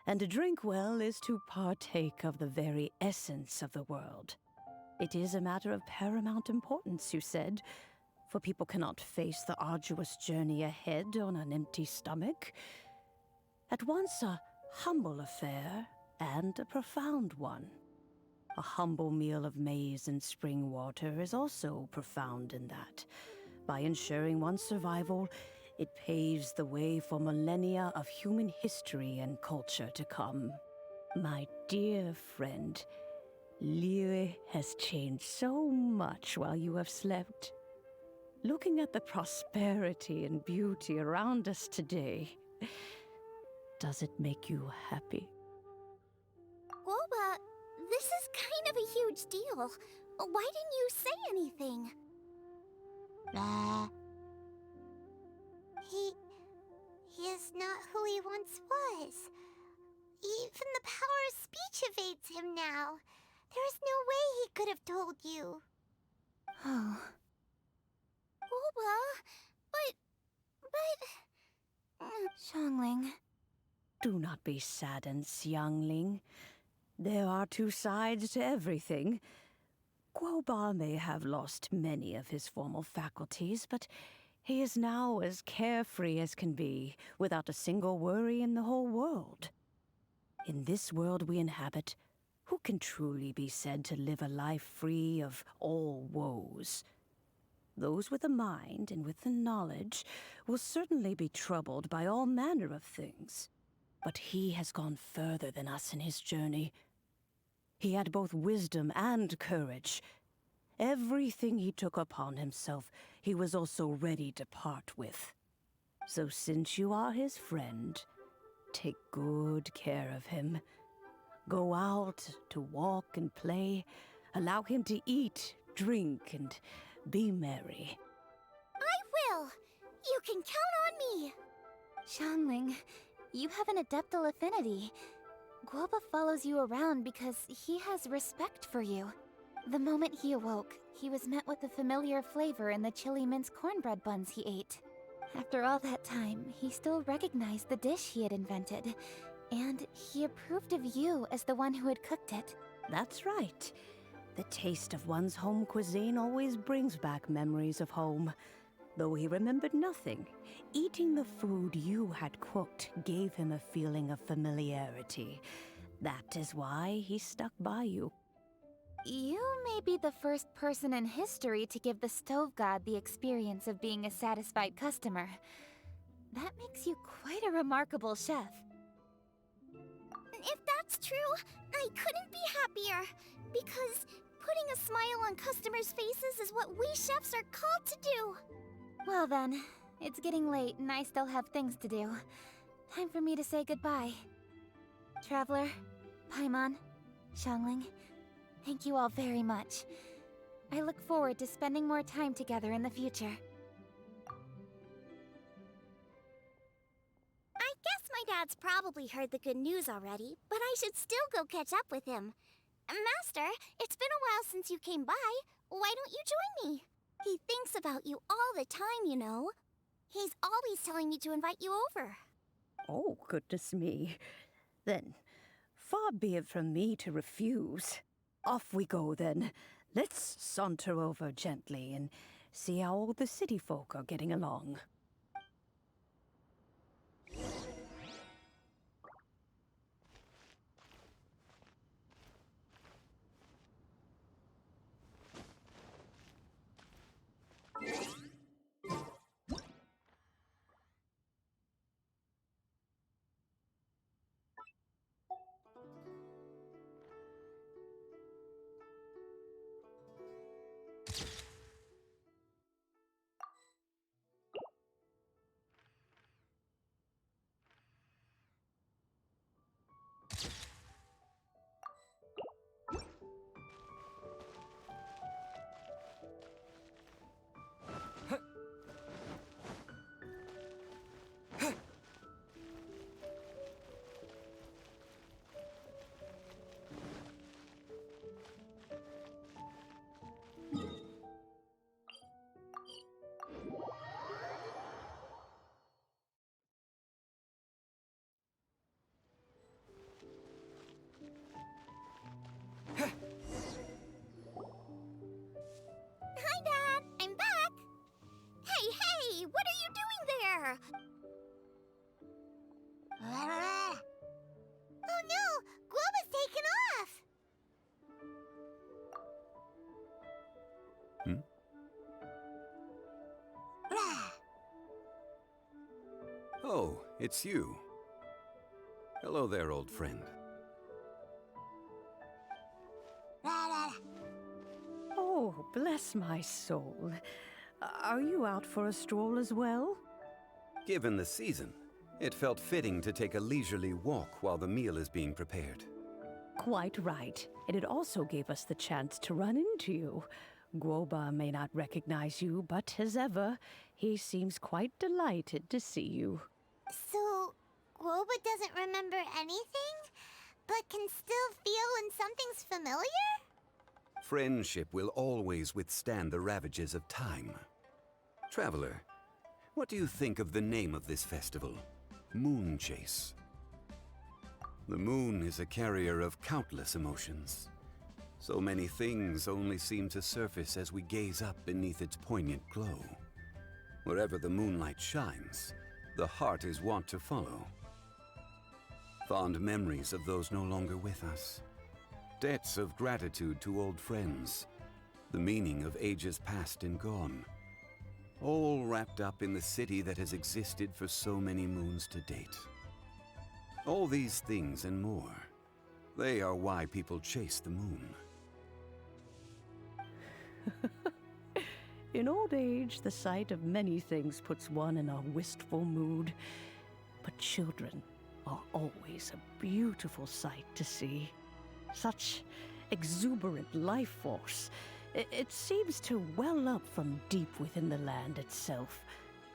and to drink well is to partake of the very essence of the world. It is a matter of paramount importance, you said, for people cannot face the arduous journey ahead on an empty stomach. At once a humble affair and a profound one. A humble meal of maize and spring water is also profound in that. By ensuring one's survival, it paves the way for millennia of human history and culture to come. My dear friend, Liyue has changed so much while you have slept. Looking at the prosperity and beauty around us today, does it make you happy? Guoba, this is kind of a huge deal. Why didn't you say anything? He is not who he once was. Even the power of speech evades him now. There is no way he could have told you. Oh. Guoba, but... Xiangling. Do not be saddened, Xiangling. There are two sides to everything. Guoba may have lost many of his formal faculties, but he is now as carefree as can be, without a single worry in the whole world. In this world we inhabit, who can truly be said to live a life free of all woes? Those with a mind and with the knowledge will certainly be troubled by all manner of things. But he has gone further than us in his journey. He had both wisdom and courage. Everything he took upon himself, he was also ready to part with. So since you are his friend, take good care of him. Go out to walk and play. Allow him to eat, drink, and be merry. I will! You can count on me! Xiangling, you have an adeptal affinity. Guoba follows you around because he has respect for you. The moment he awoke, he was met with a familiar flavor in the chili mince cornbread buns he ate. After all that time, he still recognized the dish he had invented, and he approved of you as the one who had cooked it. That's right. The taste of one's home cuisine always brings back memories of home. Though he remembered nothing, eating the food you had cooked gave him a feeling of familiarity. That is why he stuck by you. You may be the first person in history to give the stove god the experience of being a satisfied customer. That makes you quite a remarkable chef. If that's true, I couldn't be happier. Because putting a smile on customers' faces is what we chefs are called to do. Well then, it's getting late and I still have things to do. Time for me to say goodbye. Traveler, Paimon, Xiangling, thank you all very much. I look forward to spending more time together in the future. I guess my dad's probably heard the good news already, but I should still go catch up with him. Master, it's been a while since you came by. Why don't you join me? He thinks about you all the time, you know. He's always telling me to invite you over. Oh, goodness me. Then, far be it from me to refuse. Off we go, then. Let's saunter over gently and see how all the city folk are getting along. Hi, Dad. I'm back. Hey, what are you doing there? Oh no, Guoba's taken off. Oh, it's you. Hello there, old friend. Oh, bless my soul. Are you out for a stroll as well? Given the season, it felt fitting to take a leisurely walk while the meal is being prepared. Quite right. And it also gave us the chance to run into you. Guoba may not recognize you, but as ever, he seems quite delighted to see you. So, Guoba doesn't remember anything, but can still feel when something's familiar? Friendship will always withstand the ravages of time. Traveler, what do you think of the name of this festival? Moon Chase. The moon is a carrier of countless emotions. So many things only seem to surface as we gaze up beneath its poignant glow. Wherever the moonlight shines, the heart is wont to follow. Fond memories of those no longer with us. Debts of gratitude to old friends. The meaning of ages past and gone. All wrapped up in the city that has existed for so many moons to date. All these things and more, they are why people chase the moon. In old age, the sight of many things puts one in a wistful mood. But children are always a beautiful sight to see. Such exuberant life force. It seems to well up from deep within the land itself.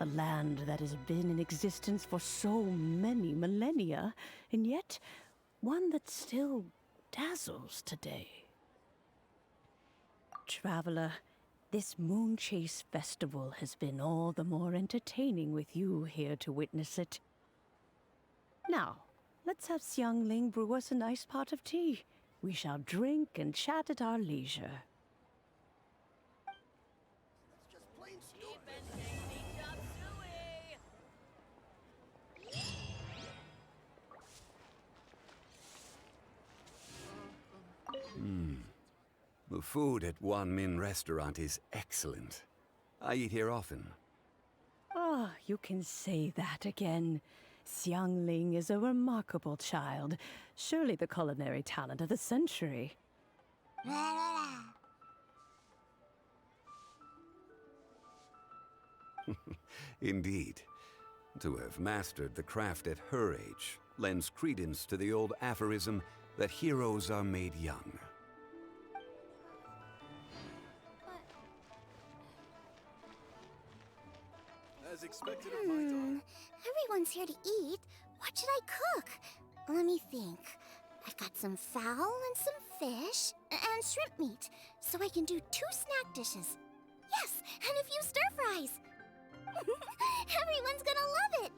A land that has been in existence for so many millennia, and yet one that still dazzles today. Traveler, this Moon Chase festival has been all the more entertaining with you here to witness it. Now, let's have Xiangling brew us a nice pot of tea. We shall drink and chat at our leisure. The food at Wan Min restaurant is excellent. I eat here often. Ah, you can say that again. Xiangling is a remarkable child. Surely the culinary talent of the century. Indeed. To have mastered the craft at her age lends credence to the old aphorism that heroes are made young. As expected of my daughter. Everyone's here to eat. What should I cook? Let me think. I've got some fowl and some fish and shrimp meat, so I can do 2 snack dishes. Yes, and a few stir fries. Everyone's gonna love it.